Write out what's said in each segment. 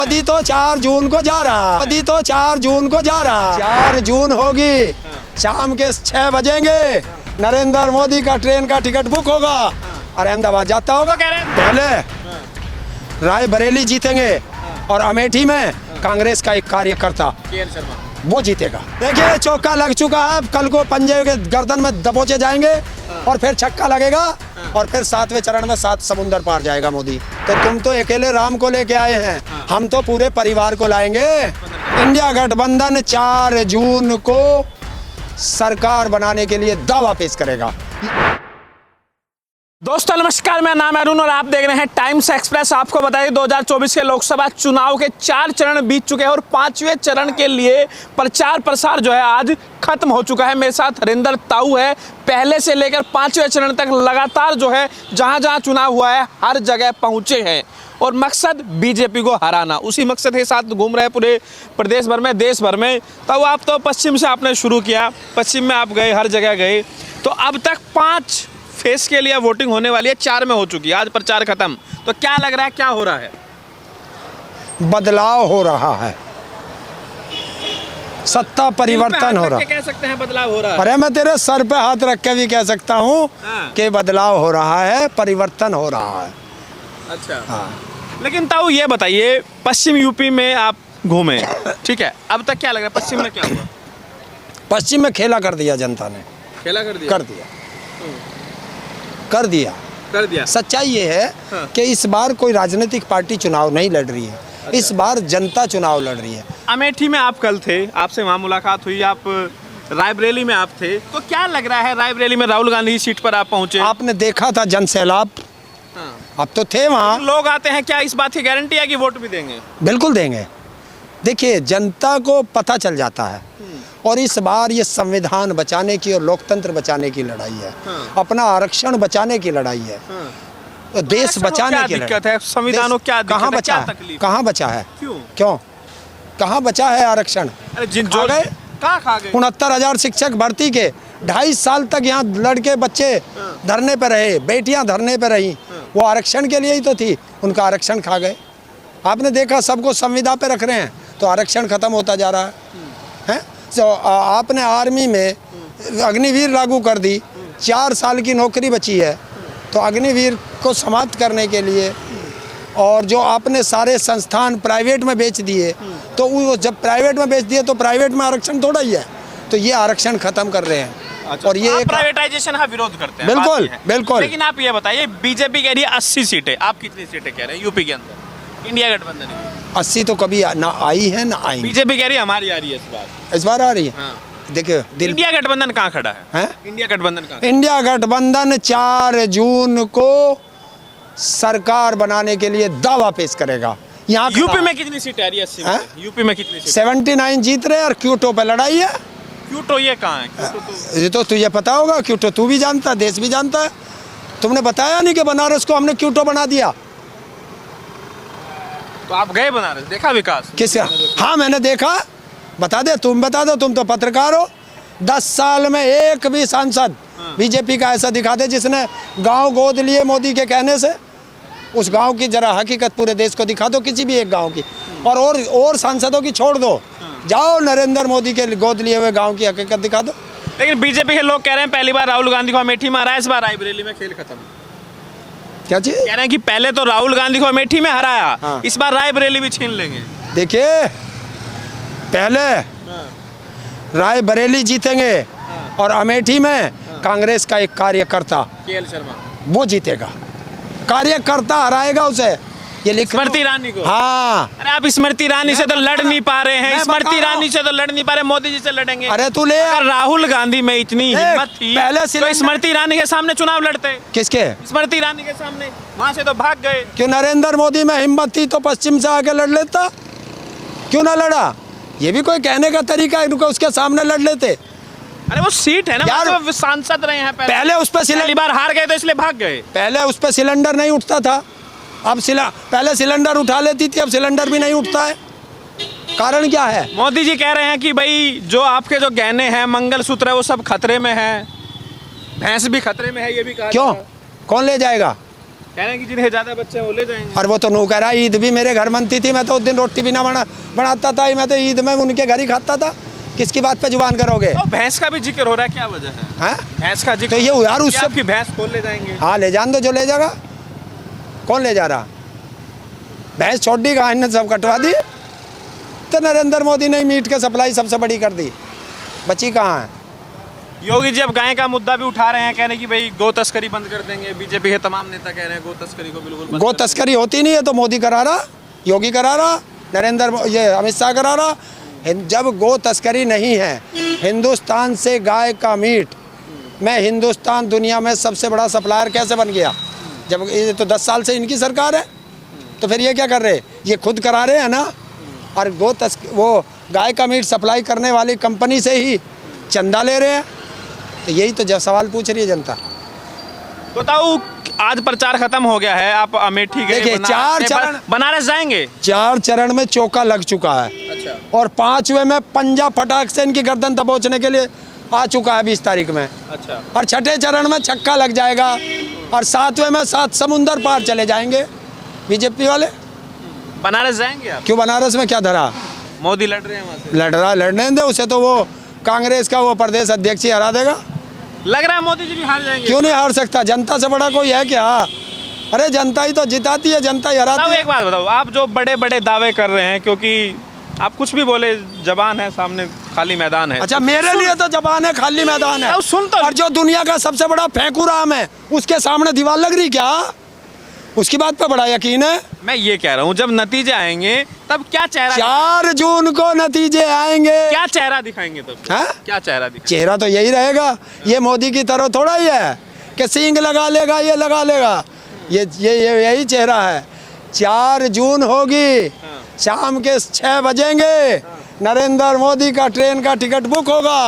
मोदी तो 4 जून को जा रहा, मोदी तो 4 जून को जा रहा। 4 जून होगी, शाम के 6 बजेंगे नरेंद्र मोदी का ट्रेन का टिकट बुक होगा और अहमदाबाद जाता होगा। कह रहे हैं पहले रायबरेली जीतेंगे और अमेठी में कांग्रेस का एक कार्यकर्ता वो जीतेगा। देखिए चौका लग चुका है, कल को पंजे के गर्दन में दबोचे जाएंगे और फिर छक्का लगेगा और फिर 7वें चरण में 7 समुंदर पार जाएगा मोदी। तो तुम तो अकेले राम को लेके आए हैं, हम तो पूरे परिवार को लाएंगे। इंडिया गठबंधन 4 जून को सरकार बनाने के लिए दावा पेश करेगा। दोस्तों नमस्कार, मेरा नाम है अरुण और आप देख रहे हैं टाइम्स एक्सप्रेस। आपको बताइए 2024 के लोकसभा चुनाव के 4 चरण बीत चुके हैं और 5वें चरण के लिए प्रचार प्रसार जो है आज खत्म हो चुका है। मेरे साथ हरिंदर ताऊ है। पहले से लेकर 5वें चरण तक लगातार जो है जहां जहां चुनाव हुआ है हर जगह पहुंचे हैं और मकसद बीजेपी को हराना। उसी मकसद के साथ घूम रहे पूरे प्रदेश भर में, देश भर में। तो आप तो पश्चिम से आपने शुरू किया, पश्चिम में आप गए, हर जगह गए। तो अब तक 5 फेस के लिए वोटिंग होने वाली है, 4 में हो चुकी है, आज प्रचार खत्म। तो क्या लग रहा है, क्या हो रहा है? बदलाव हो रहा है, सत्ता परिवर्तन हो रहा है। कह सकते हैं बदलाव हो रहा है। अरे मैं तेरे सर पे हाथ रख के भी कह सकता हूँ कि बदलाव हो रहा है, परिवर्तन हो रहा है। अच्छा हाँ। लेकिन ताऊ ये बताइए, पश्चिम यूपी में आप घूमे, ठीक है, अब तक क्या लग रहा है पश्चिम में क्या हुआ? पश्चिम में खेला कर दिया जनता ने, खेला कर दिया, कर दिया। सच्चाई ये है कि इस बार कोई राजनीतिक पार्टी चुनाव नहीं लड़ रही है। अच्छा। इस बार जनता चुनाव लड़ रही है। अमेठी में आप कल थे, आपसे वहाँ मुलाकात हुई, आप रायबरेली में आप थे, तो क्या लग रहा है रायबरेली में राहुल गांधी सीट पर आप पहुँचे? आपने देखा था जन सैलाब, आप तो थे वहाँ। लोग आते हैं, क्या इस बात की गारंटी है कि वोट भी देंगे? बिल्कुल देंगे। देखिए जनता को पता चल जाता है और इस बार ये संविधान बचाने की और लोकतंत्र बचाने की लड़ाई है। अपना आरक्षण बचाने की लड़ाई है। तो देश बचाने की दिक्कत है। संविधान को क्या कहाँ बचा है? कहाँ बचा है? क्यों कहाँ बचा है आरक्षण? जो गए कहाँ खा गए? 69,000 शिक्षक भर्ती के 2.5 साल तक यहाँ लड़के बच्चे धरने पर रहे, बेटियां धरने पर रही, वो आरक्षण के लिए ही तो थी। उनका आरक्षण खा गए। आपने देखा सबको संविदा पे रख रहे हैं तो आरक्षण खत्म होता जा रहा है। तो आपने आर्मी में अग्निवीर लागू कर दी, 4 साल की नौकरी बची है, तो अग्निवीर को समाप्त करने के लिए और जो आपने सारे संस्थान प्राइवेट में बेच दिए, तो वो जब प्राइवेट में बेच दिए तो प्राइवेट में आरक्षण थोड़ा ही है, तो ये आरक्षण खत्म कर रहे हैं। अच्छा, और ये प्राइवेटाइजेशन का विरोध करते हैं। बिल्कुल बिल्कुल। लेकिन आप ये बताइए, बीजेपी कह रही है 80 सीटें, आप कितनी सीटें कह रहे हैं यूपी के अंदर इंडिया गठबंधन की? 80 तो कभी ना आई है ना आई। बीजेपी कह रही है हमारी आ रही है इस बार आ रही है। देखिए इंडिया गठबंधन कहाँ खड़ा है? इंडिया गठबंधन कहाँ? इंडिया गठबंधन 4 जून को सरकार बनाने के लिए दावा पेश करेगा। यहाँ यूपी में कितनी सीटें आ रही है? 80 में यूपी में कितनी सीटें? 79 जीत रहे और क्यूटो पे लड़ाई है। क्यूटो ये कहाँ है? ये तो तुझे पता होगा, क्यूटो तू भी जानता है, देश भी जानता है। तुमने बताया नहीं कि बनारस को हमने क्यूटो बना दिया। तो आप गए बनारस, देखा विकास? किसका? हाँ मैंने देखा। बता दे, तुम बता दो, तुम तो पत्रकार हो। 10 साल में एक भी सांसद बीजेपी का ऐसा दिखा दे जिसने गांव गोद लिए मोदी के कहने से। उस गांव की जरा हकीकत पूरे देश को दिखा दो, किसी भी एक गांव की। और सांसदों की छोड़ दो, जाओ नरेंद्र मोदी के गोद लिए हुए गांव की हकीकत दिखा दो। लेकिन बीजेपी के लोग कह रहे हैं पहली बार राहुल गांधी को अमेठी में हराया, इस बार रायबरेली में खेल खत्म। क्या चीज कह रहे हैं कि पहले तो राहुल गांधी को अमेठी में हराया, इस बार रायबरेली भी छीन लेंगे। देखिए पहले रायबरेली जीतेंगे और अमेठी में कांग्रेस का एक कार्यकर्ता केएल शर्मा वो जीतेगा। कार्यकर्ता हराएगा उसे, ये लिख। स्मृति ईरानी को? हाँ। अरे आप स्मृति ईरानी से तो लड़ नहीं पा रहे हैं, स्मृति ईरानी से तो लड़ नहीं पा रहे, मोदी जी से लड़ेंगे। अरे तू ले, राहुल गांधी में इतनी हिम्मत थी पहले तो स्मृति ईरानी के सामने चुनाव लड़ते। किसके? स्मृति ईरानी के सामने, वहां से तो भाग गए। क्यों? नरेंद्र मोदी में हिम्मत थी तो पश्चिम से आके लड़ लेता, क्यों ना लड़ा? ये भी कोई कहने का तरीका है, उसके सामने लड़ लेते। अरे वो सीट है ना यार, वो सांसद रहे हैं पहले उस पर पहली बार हार गए तो इसलिए भाग गए। पहले उस पर सिलेंडर नहीं उठता था, अब पहले सिलेंडर उठा लेती थी, अब सिलेंडर भी नहीं उठता है। कारण क्या है? मोदी जी कह रहे हैं कि भाई जो आपके जो गहने हैं, मंगलसूत्र है, वो सब खतरे में है, भैंस भी खतरे में है, ये भी कहा। क्यों? कौन ले जाएगा? कह रहे हैं कि जिन्हें ज्यादा बच्चे हैं वो ले जाएंगे। और वो तो नू कह रहा ईद भी मेरे घर बनती थी, मैं तो उस दिन रोटी भी ना बनाता था, मैं तो ईद में उनके घर ही खाता था। किसकी बात पे जुबान करोगे? तो भैंस का भी जिक्र हो रहा है, क्या वजह है? हाँ भैंस का जिक्र तो ये यार उससे आपकी भैंस खोल ले जाएंगे। हाँ ले जान दो, जो ले जाएगा। कौन ले जा रहा? भैंस छोड़ दी, कहा इन्हें सब कटवा दी। तो नरेंद्र मोदी ने मीट की सप्लाई सबसे बड़ी कर दी, बची कहाँ है? योगी जी अब गाय का मुद्दा भी उठा रहे हैं, कह रहे हैं कि भाई गौ तस्करी बंद कर देंगे। बीजेपी के तमाम नेता कह रहे हैं गौ तस्करी को बिल्कुल बंद गो कर देंगे। तस्करी होती नहीं है तो मोदी करा रहा, योगी करा रहा, ये अमित शाह करा रहा। जब गो तस्करी नहीं है, हिंदुस्तान से गाय का मीट में हिंदुस्तान दुनिया में सबसे बड़ा सप्लायर कैसे बन गया? जब ये तो 10 साल से इनकी सरकार है, तो फिर ये क्या कर रहे? ये खुद करा रहे हैं ना। और वो गाय का मीट सप्लाई करने वाली कंपनी से ही चंदा ले रहे हैं। तो यही तो जब सवाल पूछ रही है जनता। बताओ, आज प्रचार खत्म हो गया है, आप अमेठी गए, देखिए, 4 चरण बनारस जाएंगे। 4 चरण में चौका लग चुका है। अच्छा। और 5वें में पंजा फटाक से इनकी गर्दन दबोचने के लिए आ चुका है 20 तारीख में। अच्छा। और 6ठे चरण में छक्का लग जाएगा। और 7वें में 7 समुंदर पार चले जाएंगे बीजेपी वाले। बनारस जाएंगे आप? क्यों बनारस में क्या धरा? मोदी लड़ रहे हैं वहाँ से। लड़ने दे उसे, तो वो कांग्रेस का वो प्रदेश अध्यक्ष ही हरा देगा। लग रहा है मोदी जी भी हार जाएंगे। क्यों नहीं हार सकता? जनता से बड़ा कोई है क्या? अरे जनता ही तो जिताती है, जनता ही हराती है। एक बात बताओ, आप जो बड़े बड़े दावे कर रहे हैं, क्योंकि आप कुछ भी बोले, जबान है सामने, खाली मैदान है। अच्छा, मेरे लिए तो जबान है, खाली मैदान है। सुन तो। और जो दुनिया का सबसे बड़ा फेंकुराम है, उसके सामने दीवार लग रही क्या? उसकी बात पे बड़ा यकीन है। मैं ये कह रहा हूँ, जब नतीजे आएंगे तब क्या चेहरा 4 जून को नतीजे आएंगे। क्या चेहरा दिखाएंगे तब? हाँ? क्या चेहरा दिखाएंगे? चेहरा तो यही रहेगा। ये मोदी की तरह थोड़ा ही है कि सींग लगा लेगा, ये लगा लेगा। ये यही चेहरा है। 4 जून होगी, शाम के 6 बजेंगे, नरेंद्र मोदी का ट्रेन का टिकट बुक होगा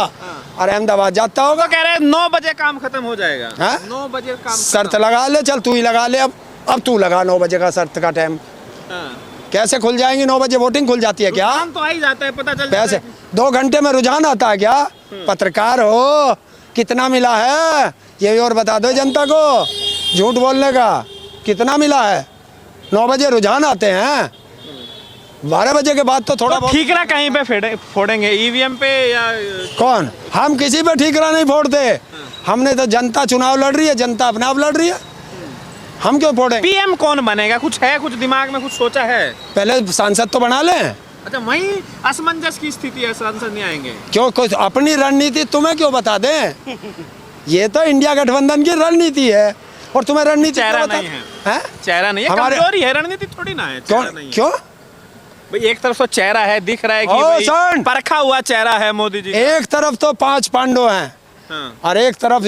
और अहमदाबाद जाता होगा। तो कह रहे हैं 9 बजे काम खत्म हो जाएगा। हाँ? 9 बजे काम शर्त लगा ले, चल तू ही लगा ले। अब तू लगा 9 बजे का शर्त का टाइम। कैसे खुल जाएंगी? 9 बजे वोटिंग खुल जाती है क्या? रुझान तो आ ही जाता है, पता चल कैसे 2 घंटे में रुझान आता है क्या? पत्रकार हो, कितना मिला है ये और बता दो जनता को। झूठ बोलने का कितना मिला है? 9 बजे रुझान आते हैं, 12 बजे के बाद तो थोड़ा बहुत। ठीकरा कहीं पे फोड़ेंगे, ईवीएम पे या? कौन? हम किसी पे ठीकरा नहीं फोड़ते। हमने तो, जनता चुनाव लड़ रही है, जनता अपने आप लड़ रही है, हम क्यों फोड़ेंगे? पीएम कौन बनेगा? कुछ है, कुछ दिमाग में कुछ सोचा है? पहले सांसद तो बना लें। अच्छा, वही असमंजस की स्थिति है, सांसद नहीं आएंगे क्यों? कुछ अपनी रणनीति तुम्हें क्यों बता दें? ये तो इंडिया गठबंधन की रणनीति है और तुम्हें रणनीति चेहरा नहीं है। चेहरा नहीं है, हमारे कमजोरी है, रणनीति थोड़ी ना है। क्यों? भाई एक तरफ तो चेहरा है, दिख रहा है कि ओ, भाई सुन! परखा हुआ चेहरा है मोदी जी। एक तरफ तो 5 पांडव हैं। हाँ। और एक तरफ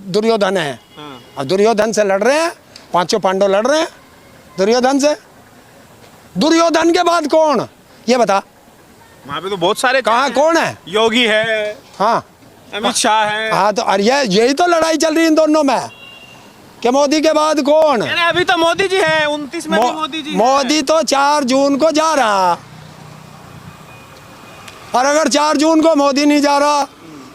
दुर्योधन है। हाँ। और दुर्योधन से लड़ रहे हैं, 5 पांडव लड़ रहे हैं दुर्योधन से। दुर्योधन के बाद कौन? ये बता। वहाँ पे तो बहुत सारे। कहाँ कौन है? योगी है, हाँ, अमित शाह है। हाँ, तो अरे यही तो लड़ाई चल रही है इन दोनों में कि मोदी के बाद कौन? अरे अभी तो मोदी जी है, 29 में भी मोदी जी है। मोदी तो 4 जून को जा रहा। और अगर 4 जून को मोदी नहीं जा रहा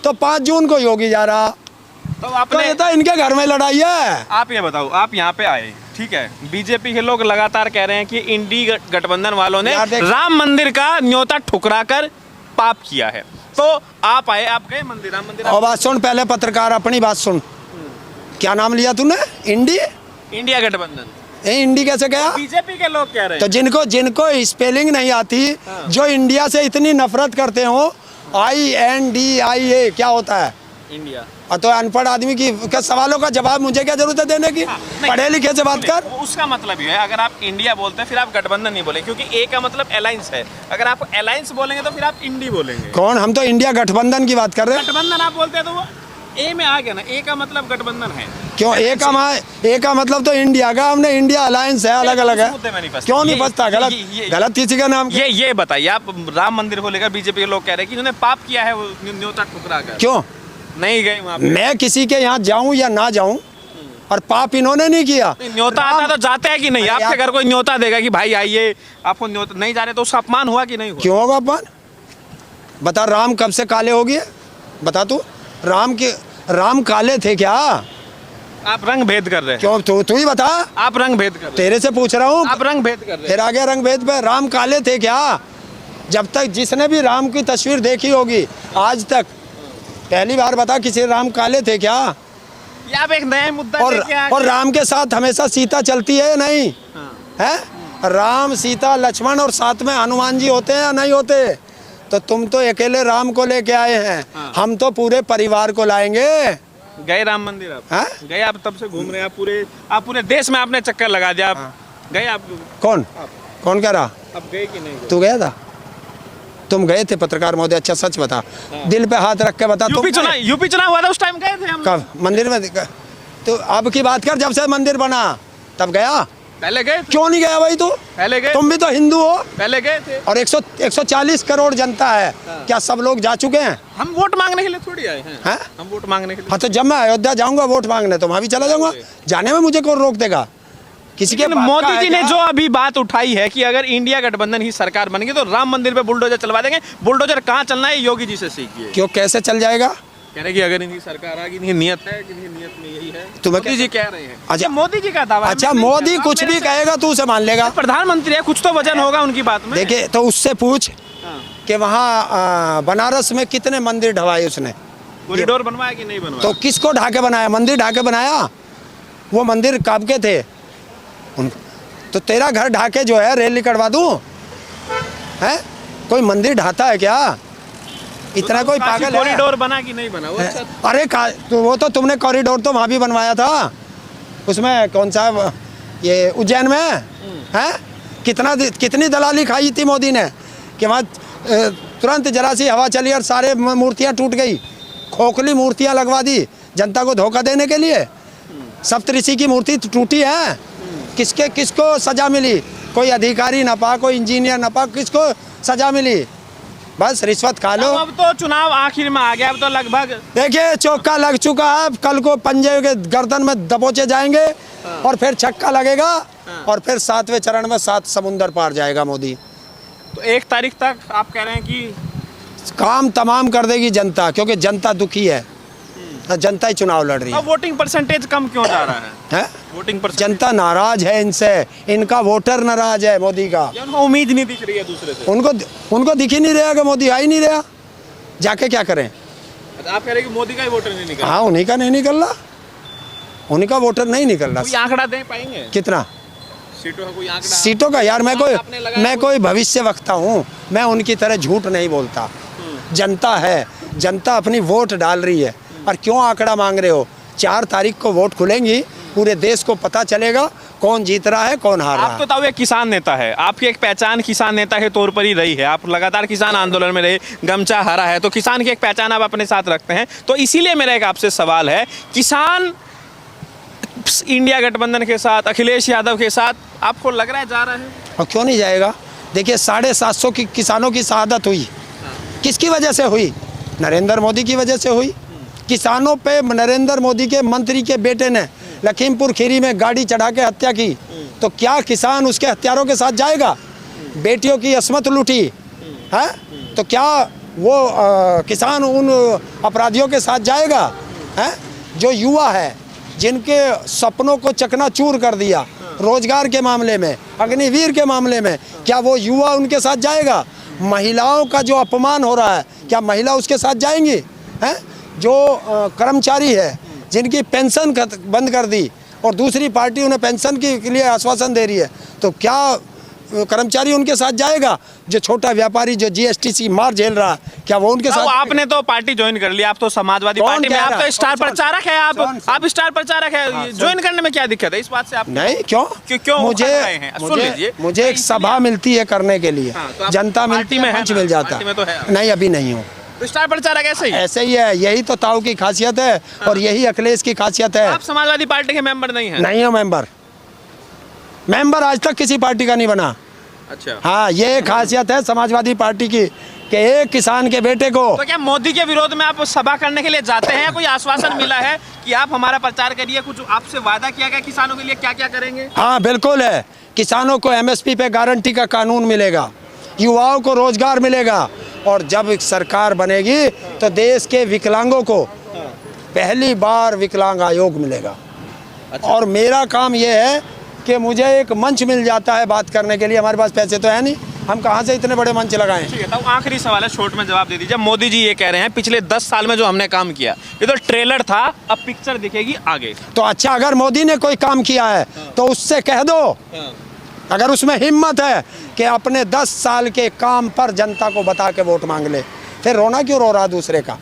तो 5 जून को योगी जा रहा। तो तो आपने ये तो इनके घर में लड़ाई है। आप ये बताओ, आप यहाँ पे आए, ठीक है, बीजेपी के लोग लगातार कह रहे हैं कि इंडी गठबंधन वालों ने राम मंदिर का न्योता ठुकरा कर पाप किया है। तो आप आए, आप गए मंदिर, राम मंदिर। और बात सुन, पहले पत्रकार अपनी बात सुन। क्या नाम लिया तूने? इंडी? इंडिया गठबंधन। इंडी कैसे गया? बीजेपी के लोग कह रहे हैं। तो जिनको स्पेलिंग नहीं आती, जो इंडिया से इतनी नफरत करते हो, INDIA क्या होता है? इंडिया। और तो अनपढ़ आदमी की के सवालों का जवाब मुझे क्या जरूरत है देने की? पढ़े लिखे से बात कर। उसका मतलब ये है, अगर आप इंडिया बोलते हैं फिर आप गठबंधन नहीं बोलेंगे, क्योंकि ए का मतलब अलायंस है। अगर आप अलायंस बोलेंगे तो फिर आप इंडी बोलेंगे। कौन? हम तो इंडिया गठबंधन की बात कर रहे हैं। गठबंधन आप बोलते हैं तो वो ए में आ गया ना, ए का मतलब गठबंधन है। क्यों? ए का मतलब तो इंडिया का, हमने इंडिया अलायंस है, अलग अलग है। क्यों नहीं फंसता? गलत किसी का नाम। ये बताइए, आप राम मंदिर को लेकर बीजेपी के लोग कह रहे हैं कि उन्होंने पाप किया है, वो न्योता ठुकरा कर। क्यों नहीं गए वहाँ पे? मैं किसी के यहाँ जाऊं या ना जाऊं, और पाप इन्होंने नहीं किया। न्योता आता तो जाते हैं कि नहीं? आपके घर कोई न्योता देगा कि भाई आइए, आपको न्योता नहीं जा रहे तो उसका अपमान हुआ कि नहीं हुआ? क्यों होगा अपमान? बता, राम कब से काले हो गए? बता तू। राम काले थे क्या? आप रंग भेद कर रहे हैं। क्यों तू ही बता, आप रंग भेद कर रहे हैं। तेरे से पूछ रहा हूँ। आप रंग भेद कर रहे हैं। फिर आगे रंग भेद पे राम काले थे क्या? जब तक जिसने भी राम की तस्वीर देखी होगी आज तक, पहली बार बता किसी राम काले थे क्या? ये आप एक नया मुद्दा लेके आ और गए। राम के साथ हमेशा सीता चलती है या नहीं? हाँ। है राम सीता लक्ष्मण और साथ में हनुमान जी होते हैं या नहीं होते? तो तुम तो अकेले राम को लेके आए हैं, हाँ। हम तो पूरे परिवार को लाएंगे। गए राम मंदिर आप? हाँ? गए आप? तब से घूम रहे हैं आप पूरे देश में आपने चक्कर लगा दिया। आप गए? आप कौन कौन कह रहा? अब गए कि नहीं गए? तू गया था? तुम गए थे पत्रकार महोदय? अच्छा सच बता, दिल पे हाथ रख के बता। तुम यूपी चुनाव हुआ था, उस टाइम गए थे हम। कब मंदिर में? तो अब की बात कर, जब से मंदिर बना तब गया? पहले गए थे। क्यों नहीं गया भाई तू? पहले गए। तुम भी तो हिंदू हो। पहले गए थे। और 140 करोड़ जनता है, क्या सब लोग जा चुके हैं? हम वोट मांगने के लिए थोड़ी आए हैं। हैं? हम वोट मांगने के लिए। हाँ तो जब मैं अयोध्या जाऊंगा वोट मांगने तो वहां भी चला जाऊंगा, जाने में मुझे कौन रोक देगा? किसी के लेकिन बात का मोदी है जी ने क्या? जो अभी बात उठाई है कि अगर इंडिया गठबंधन ही सरकार बनेगी तो राम मंदिर पे बुलडोजर चलवा देंगे। बुलडोजर कहाँ चलना है योगी जी से सीखिए। क्यों कैसे चल जाएगा? कह रहे कि अगर इनकी सरकार आ गई, इनकी नियत है कि इनकी नियत में यही है। तुम्हें मोदी जी कह रहे हैं। अच्छा, ये मोदी जी का दावा है। अच्छा मैं नहीं मोदी कह रहा, कुछ मेरे भी से- कहेगा तू उसे मान लेगा? प्रधानमंत्री है, कुछ तो वजन होगा उनकी बात में। देखिए तो उससे पूछ हाँ। कि वहाँ बनारस में कितने मंदिर ढवाए उसने, कॉरिडोर बनवाया कि नहीं बनवाया? तो किसको ढाके बनाया? मंदिर ढाके बनाया? वो मंदिर कब के थे? तो तेरा घर ढाके जो है रेल कटवा दूं? है कोई मंदिर ढाता है क्या? इतना कोई पागल है? कॉरिडोर बना कि नहीं बना? वो अच्छा अरे तो वो तो तुमने कॉरिडोर तो वहाँ भी बनवाया था, उसमें कौन सा ये उज्जैन में है? कितनी दलाली खाई थी मोदी ने कि वहाँ तुरंत जरा सी हवा चली और सारे मूर्तियाँ टूट गई, खोखली मूर्तियाँ लगवा दी जनता को धोखा देने के लिए। सप्तऋषि की मूर्ति टूटी है, किसको सजा मिली? कोई अधिकारी ना पा, कोई इंजीनियर ना पा, किसको सजा मिली? बस रिश्वत खा लो। अब तो चुनाव आखिर में आ गया, अब तो लगभग देखिए चौका लग चुका है, कल को पंजे के गर्दन में दबोचे जाएंगे और फिर छक्का लगेगा और फिर 7वें चरण में 7 समुंदर पार जाएगा मोदी। तो 1 तारीख तक आप कह रहे हैं कि काम तमाम कर देगी जनता, क्योंकि जनता दुखी है, जनता ही चुनाव लड़ रही है। अब वोटिंग परसेंटेज कम क्यों जा रहा है? वोटिंग परसेंटेज जनता नाराज है इनसे, इनका वोटर नाराज है मोदी का। उनको उम्मीद नहीं दिख रही है दूसरे से। उनको दिख ही नहीं रहा कि मोदी आ ही नहीं रहा, जाके क्या करें? आप कह रहे हैं कि मोदी का ही वोटर नहीं निकल रहा? हाँ उन्हीं का नहीं निकल रहा, उन्हीं का वोटर नहीं निकल कोई रहा। आंकड़ा दे पाएंगे कितना सीटों का? कोई आंकड़ा? सीटों का यार आपने लगाया मैं कोई भविष्य वक्ता हूँ, मैं उनकी तरह झूठ नहीं बोलता। जनता है, जनता अपनी वोट डाल रही है। और क्यों आंकड़ा मांग रहे हो? 4 तारीख को वोट खुलेंगी, पूरे देश को पता चलेगा कौन जीत रहा है कौन हार रहा आप है। तो एक किसान नेता है, आपकी एक पहचान किसान नेता के तौर पर ही रही है। आप लगातार किसान आंदोलन में रहे, गमछा हरा है, तो किसान की एक पहचान आप अपने साथ रखते हैं। तो इसीलिए मेरा एक आपसे सवाल है, किसान इंडिया गठबंधन के साथ, अखिलेश यादव के साथ आपको लग रहा है जा रहा है? और क्यों नहीं जाएगा? देखिए 750 की किसानों की शहादत हुई, किसकी वजह से हुई? नरेंद्र मोदी की वजह से हुई। किसानों पे नरेंद्र मोदी के मंत्री के बेटे ने लखीमपुर खीरी में गाड़ी चढ़ा के हत्या की, तो क्या किसान उसके हत्यारों के साथ जाएगा? बेटियों की अस्मत लूटी है, तो क्या वो किसान उन अपराधियों के साथ जाएगा? है जो युवा है, जिनके सपनों को चकनाचूर कर दिया रोजगार के मामले में, अग्निवीर के मामले में, क्या वो युवा उनके साथ जाएगा? महिलाओं का जो अपमान हो रहा है, क्या महिला उसके साथ जाएंगी? हैं जो कर्मचारी है, जिनकी पेंशन बंद कर दी और दूसरी पार्टी उन्हें पेंशन के लिए आश्वासन दे रही है, तो क्या कर्मचारी उनके साथ जाएगा? जो छोटा व्यापारी जो जीएसटी की मार झेल रहा है, क्या वो उनके साथ? आपने तो पार्टी ज्वाइन कर लिया, आप तो समाजवादी कौन पार्टी में, कह आप रहा? तो स्टार प्रचारक है। आप स्टार प्रचारक है, हाँ, ज्वाइन करने में क्या दिक्कत है? इस बात से आप नहीं क्यों क्यों मुझे रहे हैं? सुन लीजिए, मुझे एक सभा मिलती है करने के लिए, हाँ, तो आप जनता पार्टी मिलती में है, है मंच ना? मिल जाता पार्टी में तो है आप। नहीं अभी नहीं हूँ। तो स्टार प्रचारक ऐसे ही ऐसे ही है, यही तो ताऊ की खासियत है और यही अखिलेश की खासियत है। आप समाजवादी पार्टी के मेंबर नहीं हैं? नहीं हो मेंबर आज तक किसी पार्टी का नहीं बना। अच्छा, हाँ ये खासियत है समाजवादी पार्टी की कि एक किसान के बेटे को। तो क्या मोदी के विरोध में आप सभा करने के लिए जाते हैं? कोई आश्वासन मिला है कि आप हमारा प्रचार करिए? कुछ आपसे वादा किया गया किसानों के लिए, क्या क्या करेंगे? हाँ बिल्कुल है, किसानों को एमएसपी पे गारंटी का कानून मिलेगा, युवाओं को रोजगार मिलेगा, और जब सरकार बनेगी तो देश के विकलांगों को पहली बार विकलांग आयोग मिलेगा। और मेरा काम ये है कि मुझे एक मंच मिल जाता है बात करने के लिए। हमारे पास पैसे तो है नहीं, हम कहाँ से इतने बड़े मंच लगाएं। ठीक है, तो आखिरी सवाल है, शॉर्ट में जवाब दे दीजिए। मोदी जी ये कह रहे हैं पिछले 10 साल में जो हमने काम किया, ये तो ट्रेलर था, अब पिक्चर दिखेगी आगे। तो अच्छा, अगर मोदी ने कोई काम किया है तो उससे कह दो, अगर उसमें हिम्मत है कि अपने 10 साल के काम पर जनता को बता के वोट मांग ले। फिर रोना क्यों रो रहा दूसरे का?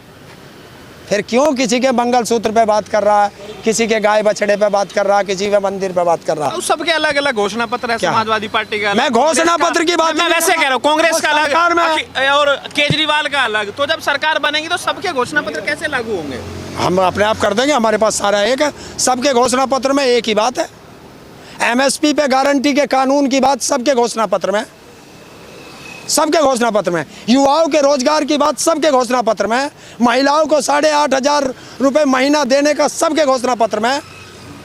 फिर क्यों किसी के मंगलसूत्र पे बात कर रहा है, किसी के गाय बछड़े पे बात कर रहा है, किसी के मंदिर पे बात कर रहा है? तो सबके अलग अलग घोषणा पत्र है, क्या? समाजवादी पार्टी का अलग, मैं घोषणा पत्र की बात मैं नहीं वैसे कर कह रहा हूँ, कांग्रेस का सरकार में अलग और केजरीवाल का अलग। तो जब सरकार बनेगी तो सबके घोषणा पत्र कैसे लागू होंगे? हम अपने आप कर देंगे, हमारे पास सारा एक है। सबके घोषणा पत्र में एक ही बात है, एमएसपी पे गारंटी के कानून की बात सबके घोषणा पत्र में, सबके घोषणा पत्र में। युवाओं के रोजगार की बात सबके घोषणा पत्र में। महिलाओं को 8,500 रुपये महीना देने का सबके घोषणा पत्र में।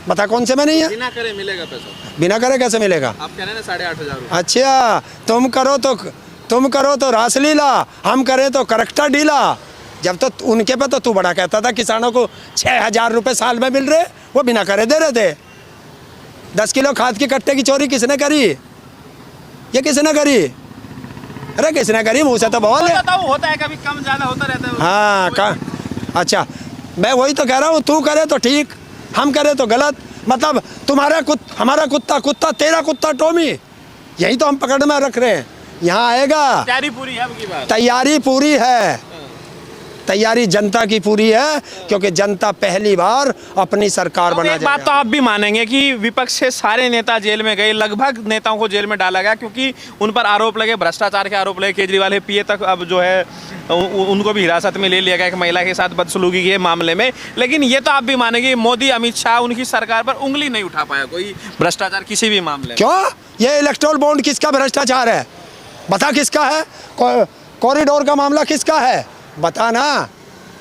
बता कौन से में नहीं है? बिना करे मिलेगा पैसा? बिना करे कैसे मिलेगा? आप कह रहे हैं 8,500। अच्छा, तुम करो तो रासलीला, हम करें तो करक्टा ढीला। जब तो उनके पे तो तू बड़ा कहता था किसानों को 6,000 रुपये साल में मिल रहे, वो बिना करे दे रहे थे। 10 किलो खाद की कट्टे की चोरी किसने करी? ये किसने करी? अरे किसने करी? मुँह से तो बोल। होता है, कभी कम ज्यादा होता रहता है। हाँ, अच्छा, मैं वही तो कह रहा हूँ, तू करे तो ठीक, हम करे तो गलत। मतलब हमारा कुत्ता तेरा कुत्ता टॉमी, यही तो हम पकड़ में रख रहे हैं। यहाँ आएगा, तैयारी पूरी है आपकी बात? तैयारी पूरी है, तैयारी जनता की पूरी है, क्योंकि जनता पहली बार अपनी सरकार बना। एक बात तो आप भी मानेंगे कि विपक्ष से सारे नेता जेल में गए, लगभग नेताओं को जेल में डाला गया क्योंकि उन पर आरोप लगे, भ्रष्टाचार के आरोप लगे। केजरीवाल पीए तक अब जो है उनको भी हिरासत में ले लिया गया एक महिला के साथ बदसलूकी के मामले में। लेकिन ये तो आप भी मानेंगे मोदी, अमित शाह, उनकी सरकार पर उंगली नहीं उठा पाया कोई भ्रष्टाचार किसी भी मामले में। क्यों? ये इलेक्टोरल बॉन्ड किसका भ्रष्टाचार है? बता किसका है? कॉरिडोर का मामला किसका है? बता ना।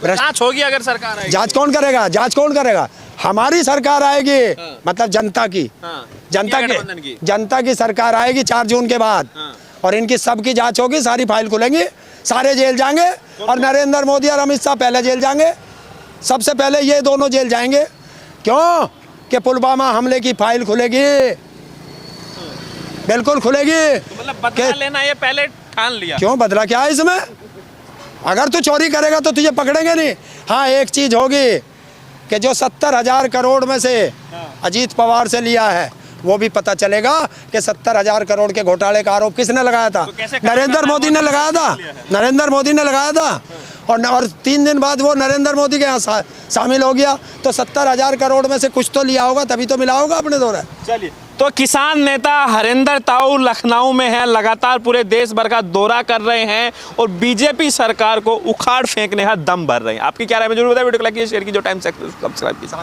जांच होगी अगर सरकार आएगी। जांच कौन करेगा? जांच कौन करेगा? हमारी सरकार आएगी। हाँ। मतलब जनता की। हाँ। जनता की सरकार आएगी 4 जून के बाद। हाँ। और इनकी सबकी जांच होगी, सारी फाइल खुलेंगी, सारे जेल जाएंगे। और नरेंद्र मोदी और अमित शाह पहले जेल जाएंगे, सबसे पहले ये दोनों जेल जाएंगे। क्यों? कि पुलवामा हमले की फाइल खुलेगी, बिल्कुल खुलेगी। तो मतलब बदला लेना ये पहले ठान लिया। क्यों? बदला क्या है इसमें? अगर तू चोरी करेगा तो तुझे पकड़ेंगे नहीं। हाँ, एक चीज होगी कि जो 70,000 करोड़ में से अजीत पवार से लिया है, वो भी पता चलेगा कि 70,000 करोड़ के घोटाले का आरोप किसने लगाया था? तो नरेंद्र मोदी ने लगाया था। नरेंद्र मोदी ने लगाया था। और 3 दिन बाद वो नरेंद्र मोदी के यहाँ शामिल हो गया। तो 70,000 करोड़ में से कुछ तो लिया होगा, तभी तो मिला होगा अपने दौरा। चलिए, तो किसान नेता हरिंदर ताऊ लखनऊ में हैं, लगातार पूरे देश भर का दौरा कर रहे हैं और बीजेपी सरकार को उखाड़ फेंकने का दम भर रहे हैं। आपकी क्या राय है? जरूर बताइए। वीडियो को लाइक कीजिए, शेयर कीजिए, टाइम्स एक्सप्रेस सब्सक्राइब कीजिए।